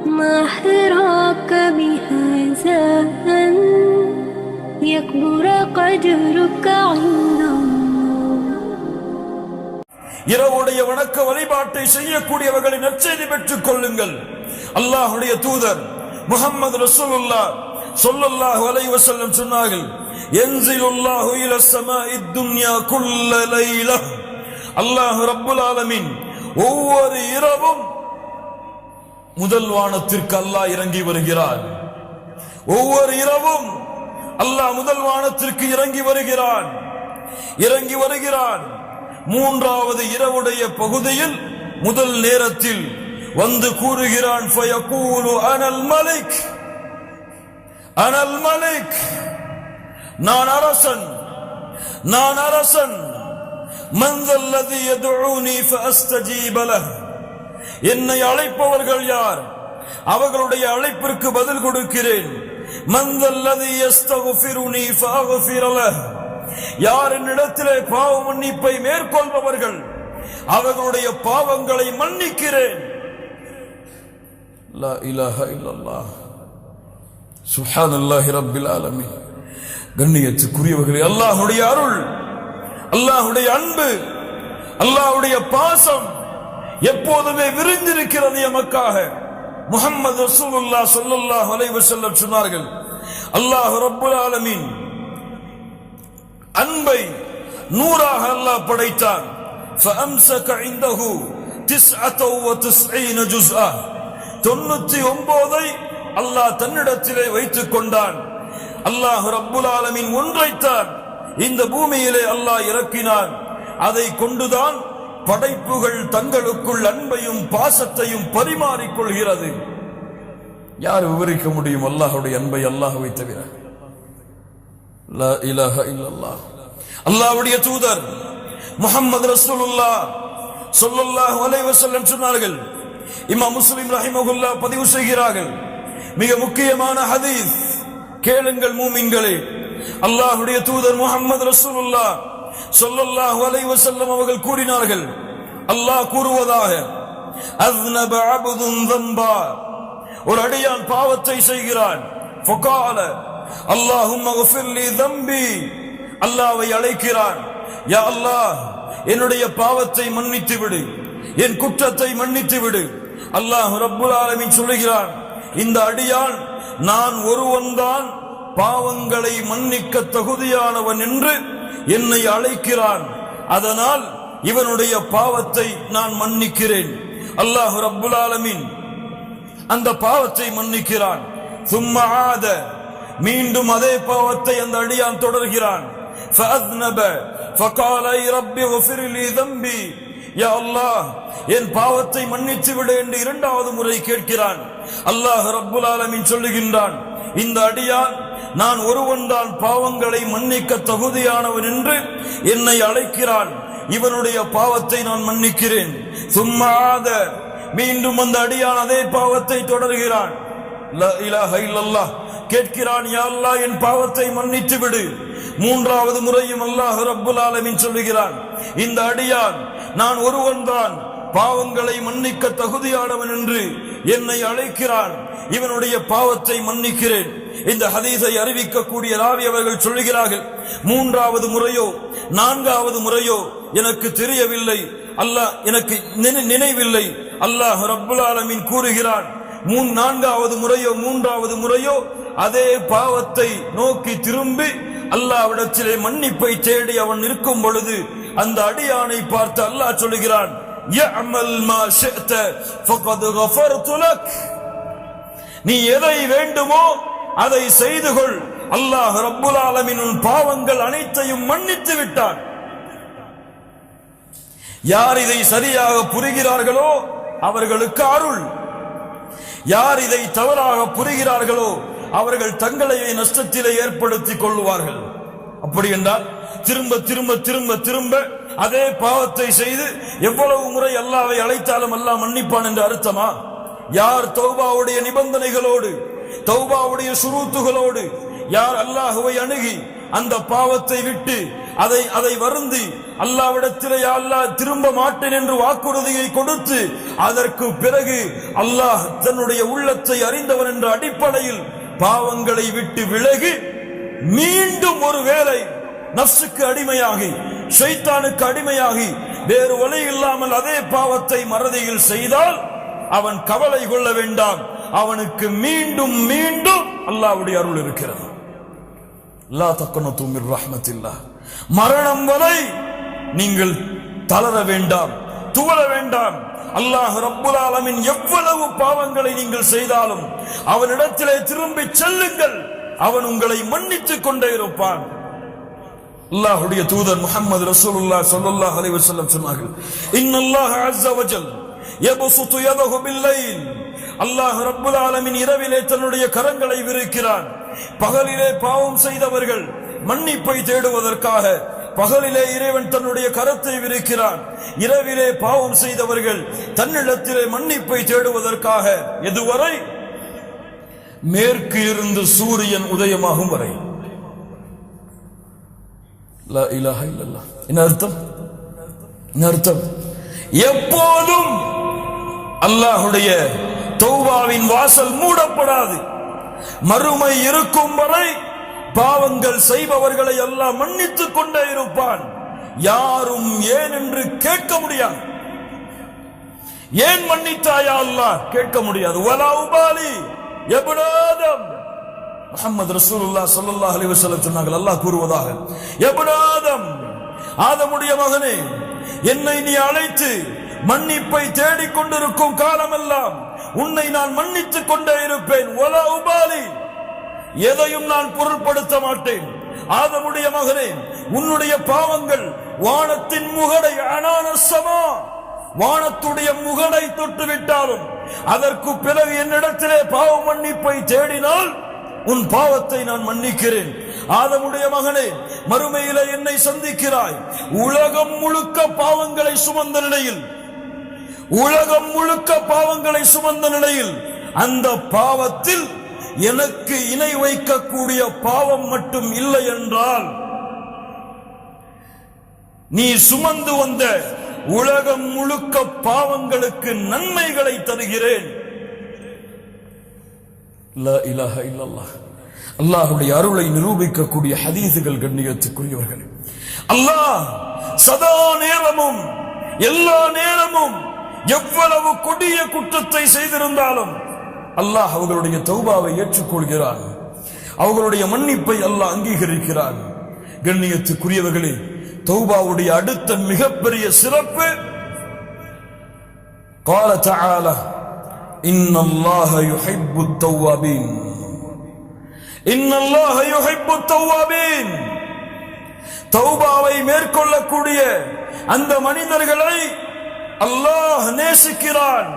ما أحراك بهذا أن يكبر قدرك عند الله. இரவுடைய வணக்க வழிபாட்டை செய்யக்கூடியவர்களின் நற்செய்தி பெற்றுக் கொள்ளுங்கள். அல்லாஹ்வுடைய தூதர் முஹம்மது ரசூலுல்லாஹ் ஸல்லல்லாஹு அலைஹி வஸல்லம் சொன்னார்கள், யன்ஸிலுல்லாஹு இலஸ் ஸமாஇத் துன்யா குல்ல லைலா. அல்லாஹ் ரப்புல் ஆலமீன் ஒவ்வொரு இரவும் முதல் வானத்திற்கு அல்லாஹ் இறங்கி வருகிறார். ஒவ்வொரு இரவும் அல்லாஹ் முதல் வானத்திற்கு இறங்கி வருகிறான். மூன்றாவது இரவுடைய பகுதியில் முதல் நேரத்தில் வந்து கூறுகிறான், ஃபயகூலு அனல் மலிக், நான் அரசன். மன் ஸல்லதி யதுஊனி ஃபஅஸ்தஜீப லஹ், என்னை அழைப்பவர்கள் யார்? அவர்களுடைய அழைப்பிற்கு பதில் கொடுக்கிறேன். மன் ஸல்லதி யஸ்தக்ஃபிருனி ஃபஅக்ஃபிர லஹ், யார் என்னிடத்திலே பாவ மன்னிப்பை மேற்கொள்பவர்கள் அவர்களுடைய பாவங்களை மன்னிக்கிறேன். லா இலாஹா இல்லல்லாஹ், சுப்ஹானல்லாஹி ரப்பில் ஆலமீன். கண்ணியத்துக்குரியவர்களே, அல்லாஹ்வுடைய அருள், அல்லாஹ்வுடைய அன்பு, அல்லாஹ்வுடைய பாசம் எப்போதுமே விரிந்திருக்கிறது எமக்காக. முஹம்மது ரசூலுல்லாஹ் ஸல்லல்லாஹு அலைஹி வஸல்லம் சொன்னார்கள், அல்லாஹ் ரப்புல் ஆலமீன் அன்பை நூறாக அல்லாஹ் படைத்தான். ஃபஅம்ஸக இன்தஹு 99 ஜுஸ்ஆ, 99ஐ அல்லாஹ் தன்னிடத்திலே வைத்துக் கொண்டான். அல்லாஹ் ரப்புல் ஆலமீன் ஒன்றைத்தான் இந்த பூமியிலே அல்லாஹ் இறக்கினான். அதை கொண்டுதான் படைப்புகள் தங்களுக்குள் அன்பையும் பாசத்தையும் பரிமாறிக்கொள்கிறது. யார் விவரிக்க முடியும் அல்லாஹ்வுடைய அன்பை அல்லாஹ்வை தவிர? லா இலாஹா இல்லல்லாஹ். அல்லாஹ்வுடைய தூதர் முஹம்மது ரசூலுல்லாஹ் ஸல்லல்லாஹு அலைஹி வஸல்லம் சொன்னார்கள், இமாம் முஸ்லிம் ரஹிமஹுல்லாஹ் பதிவு செய்கிறார்கள், மிக முக்கியமான ஹதீஸ், கேளுங்கள் மூமின்களே. அல்லாஹ்வுடைய தூதர் முஹம்மது ரசூலுல்லாஹ் ஸல்லல்லாஹு அலைஹி வஸல்லம் அவர்கள் கூறினார்கள், அல்லாஹ் கூறுவதாக, அஸ்னப அப்துன் ذنبا, ஒரு அடியான் பாவத்தை செய்கிறான். ஃபகால அல்லாஹும்ம ஃபிர் லி ذنبي, அல்லாஹ்வை அழைக்கிறான், யா அல்லாஹ் என்னுடைய பாவத்தை மன்னித்து விடு, என் குற்றத்தை மன்னித்து விடு. அல்லாஹ் ரப்புல் ஆலமீன் சொல்கிறான், இந்த அடியான் நான் ஒருவன்தான் பாவங்களை மன்னிக்க தகுதியானவன் என்று என்னை அழைக்கிறான், அதனால் இவனுடைய பாவத்தை நான் மன்னிக்கிறேன். அல்லாஹ் ரப்புல் ஆலமீன் அந்த பாவத்தை மன்னிக்கிறான். சும்ம ஆத, மீண்டும் அதே பாவத்தை அந்த அடியான் தொடர்கிறான். ஃபஅஸ்னப ஃபகால ரப்பி ஃபிர் லி ذنبي, யா அல்லாஹ் என் பாவத்தை மன்னித்து விடு என்று இரண்டாவது முறை கேட்கிறான். அல்லாஹ் ரப்புல் ஆலமீன் சொல்லுகின்றான், இந்த அடியான் நான் ஒருவன்தான் பாவங்களை மன்னிக்க தகுதியானவன் என்று என்னை அழைக்கிறான், இவனுடைய பாவத்தை நான் மன்னிக்கிறேன். சும்மா ஆத, மீண்டும் அந்த அடியான் அதே பாவத்தை தொடர்கிறான். லா இலாஹா இல்லல்லாஹ், கேட்கிறான், யா அல்லாஹ் என் பாவத்தை மன்னித்து விடு. மூன்றாவது முறையும் அல்லாஹ் ரப்புல் ஆலமீன் சொல்லுகிறான், இந்த அடியான் நான் ஒருவன்தான் பாவங்களை மன்னிக்க தகுதியானவன் என்று என்னை அழைக்கிறான், இவனுடைய பாவத்தை மன்னிக்கிறேன். இந்த ஹதீஸை அறிவிக்கக்கூடிய ராவி அவர்கள் சொல்லுகிறார்கள், மூன்றாவது முறையோ நான்காவது முறையோ எனக்கு தெரியவில்லை, அல்லாஹ் எனக்கு நினைவில்லை. அல்லாஹ் ரப்புல் ஆலமீன் கூறுகிறான், நான்காவது முறையோ மூன்றாவது முறையோ அதே பாவத்தை நோக்கி திரும்பி அல்லாஹ்விடத்திலே மன்னிப்பை தேடி அவன் இருக்கும் பொழுது அந்த அடியானை பார்த்து அல்லாஹ் சொல்லுகிறான், யஅமல் மா ஷிஅத ஃபகத் கஃபர்து லக், நீ எதை வேண்டுமோ அதை செய்து கொள், அல்லாஹ் ரப்புல் ஆலமீன் உன் பாவங்கள் அனைத்தையும் மன்னித்து விட்டான். யார் இதை சரியாக புரிகிறார்களோ அவர்களுக்கு அருள், யார் இதை தவறாக புரிகிறார்களோ அவர்கள் தங்களையே நஷ்டத்திலே ஏற்படுத்திக் கொள்வார்கள். அப்படி என்றால் திரும்ப திரும்ப திரும்ப திரும்ப அதே பாவத்தை செய்து எவ்வளவு முறை அல்லாஹ்வை அழைத்தாலும் அல்லாஹ் மன்னிப்பான் என்று அர்த்தமா? யார் தௌபாவுடைய நிபந்தனைகளோடு தௌபாவுடைய ஷுரூத்துகளோடு யார் அல்லாஹ்வை அணுகி அந்த பாவத்தை விட்டு அதை வருந்தி அல்லாஹ்விடத்திலே யா அல்லாஹ் திரும்ப மாட்டேன் என்று வாக்குறுதியை கொடுத்து அதற்கு பிறகு அல்லாஹ் தன்னுடைய உள்ளத்தை அறிந்தவன் என்ற அடிப்படையில் பாவங்களை விட்டு விலகி மீண்டும் ஒரு வேளை நஃப்ஸுக்கு அடிமையாகி ஷைத்தானுக்கு அடிமையாகி வேறு வழி இல்லாமல் அதே பாவத்தை மறதியில் செய்தால் அவன் கவலை கொள்ள வேண்டாம், அவனுக்கு மீண்டும் மீண்டும் அல்லாஹ்வுடைய அருள் இருக்கிறது. லா தக்னது மிர் ரஹ்மத்தில்லாஹ். மரணம் வரை நீங்கள் தளர வேண்டாம், துவள வேண்டாம். அல்லாஹ் ரப்புல் ஆலமீன் எவ்வளவு பாவங்களை நீங்கள் செய்தாலும் அவனிடத்திலே திரும்பி செல்லுங்கள், அவன் உங்களை மன்னித்துக் கொண்டே இருப்பான். அல்லாஹ்வுடைய தூதர் முஹம்மது ரசூலுல்லாஹ் ஸல்லல்லாஹு அலைஹி வஸல்லம் சொன்னார்கள், இன்னல்லாஹ அஸ்ஸ வஜல் யப்சுது யதஹு பில்லைல். அல்லாஹ் ரப்புல் ஆலமீன் இரவிலே தன்னுடைய கரங்களை விரிக்கிறான். பகலிலே பாவம் செய்தவர்கள் மன்னிப்பை தேடுவதற்காக பகலிலே இறைவன் தன்னுடைய கரத்தை விரிக்கிறான். இரவிலே பாவம் செய்தவர்கள் தன்னிடத்திலே மன்னிப்பை தேடுவதற்காக எதுவரை? மேற்கு இருந்து சூரியன் உதயமாகும் வரை. லா இலாஹ இல்லல்லாஹ். என்ன அர்த்தம்? எப்போதும் அல்லாஹ்வுடைய தௌபாவின் வாசல் மூடப்படாது. மறுமை இருக்கும் வரை பாவங்கள் செய்பவர்களை அல்லாஹ் மன்னித்துக் கொண்டே இருப்பான். யாரும் ஏன் என்று கேட்க முடியாது. ஏன் மன்னித்தாயா அல்லாஹ் கேட்க முடியாது. வலா உபாலி இப்னு ஆதம். முஹம்மது ரசூலுல்லாஹ் ஸல்லல்லாஹு அலைஹி வஸல்லம் சொன்னார்கள், அல்லாஹ் கூறுவதாக, இப்னு ஆதம், ஆதமுடைய மகனே, என்னை நீ அழைத்து மன்னிப்பை தேடிக் கொண்டிருக்கும் காலமெல்லாம் உன்னை நான் மன்னித்துக் கொண்டே இருப்பேன். வலா உபாலி, எதையும் நான் பொருட்படுத்த மாட்டேன். ஆதமுடைய மகனே, உன்னுடைய பாவங்கள் வானத்தின் முகடை அனானசமா, வானத்துடைய முகடை தொட்டுவிட்டாலும் அதற்கு பிறகு என்னிடத்திலே பாவ மன்னிப்பை தேடினால் உன் பாவத்தை நான் மன்னிக்கிறேன். ஆதமுடைய மகனே, மறுமையிலே என்னை சந்திக்கிறாய். உலகம் முழுக்க பாவங்களை சுமந்த நிலையில், உலகம் முழுக்க பாவங்களை சுமந்த நிலையில் அந்த பாவத்தில் எனக்கு இணை வைக்கக்கூடிய பாவம் மட்டும் இல்லை என்றால் நீ சுமந்து வந்த உலகம் முழுக்க பாவங்களுக்கு நன்மைகளை தருகிறேன். லா இலாஹ இல்லல்லாஹ். அல்லாஹ்வுடைய அருளை நிரூபிக்கக்கூடிய ஹதீஸுகள் கண்ணியத்துக்குரியவர்கள். அல்லாஹ் சதா நேரமும் எல்லா நேரமும் எவ்வளவு கொடிய குற்றத்தை செய்திருந்தாலும் அல்லாஹ் அவர்களுடைய தௌபாவை ஏற்றுக்கொள்கிறான். அவர்களுடைய மன்னிப்பை அல்லாஹ் அங்கீகரிக்கிறான். கண்ணியத்துக்குரியவர்களே, தௌபாவுடைய அடுத்த மிகப்பெரிய சிறப்பு, قال تعالى إن الله يحب التوابين. إن الله يحب التوابين. தௌபாவை மேற்கொள்ளக்கூடிய அந்த மனிதர்களை அல்லாஹ் நேசிக்கிறான்.